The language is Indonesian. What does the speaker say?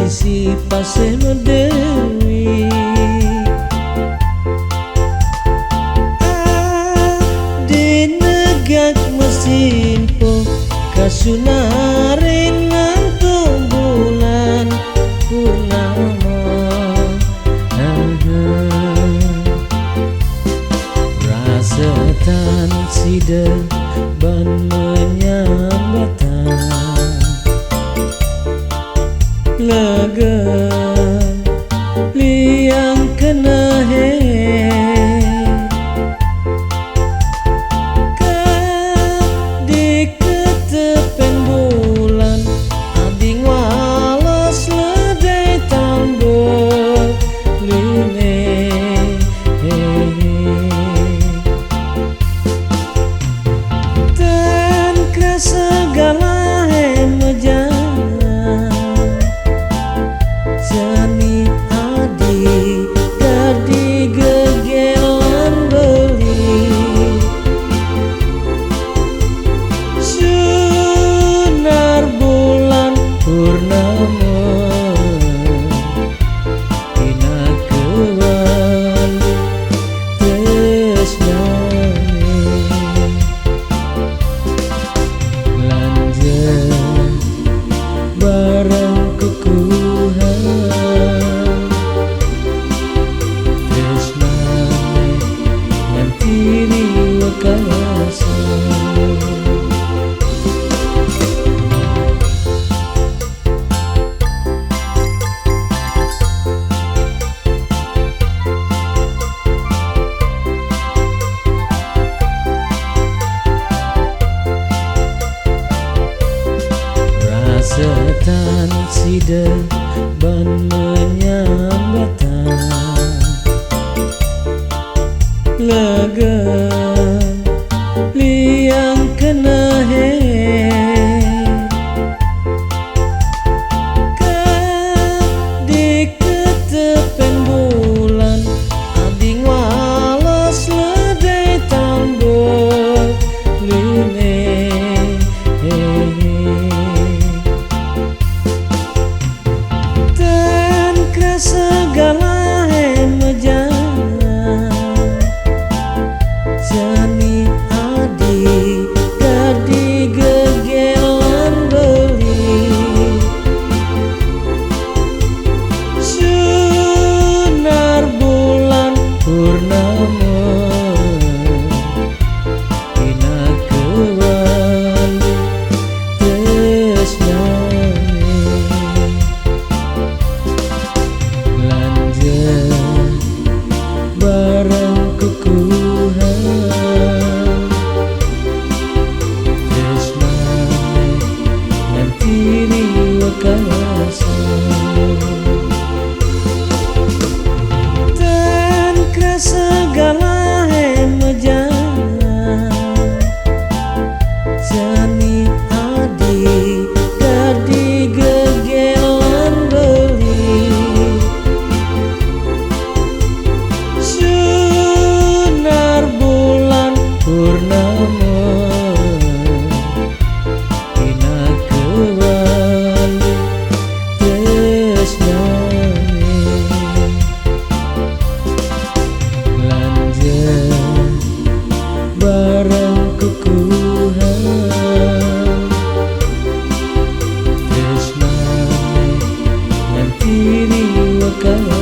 si paseno dewi dinegak mesin po kasunarin ngantuk bulan purnama rasetan sida ban menyambatan lega liang kena di ketepen bulan ading walas ledai tambah line tan kerasa segala meja jani adi gadi gegelan beli sinar bulan purnama ina kewan tresnane lanjut bareng kekuhan tresnane ngantiri wakasa rasetan sida ban menyambatan lega liang kena di ketepen bulan ading walas ledai tambah line tan kerasa segala meja jani adi gadi gegelan beli sinar bulan purnama ina kewan tresnane lanjut bareng kekuhan tresnane ngantiri wakasa tan kerasa segala meja jani adi gadi gegelan beli sinar bulan purnama ina kewan tresnane lanjut bareng kekuhan tresnane ngantiri wakasa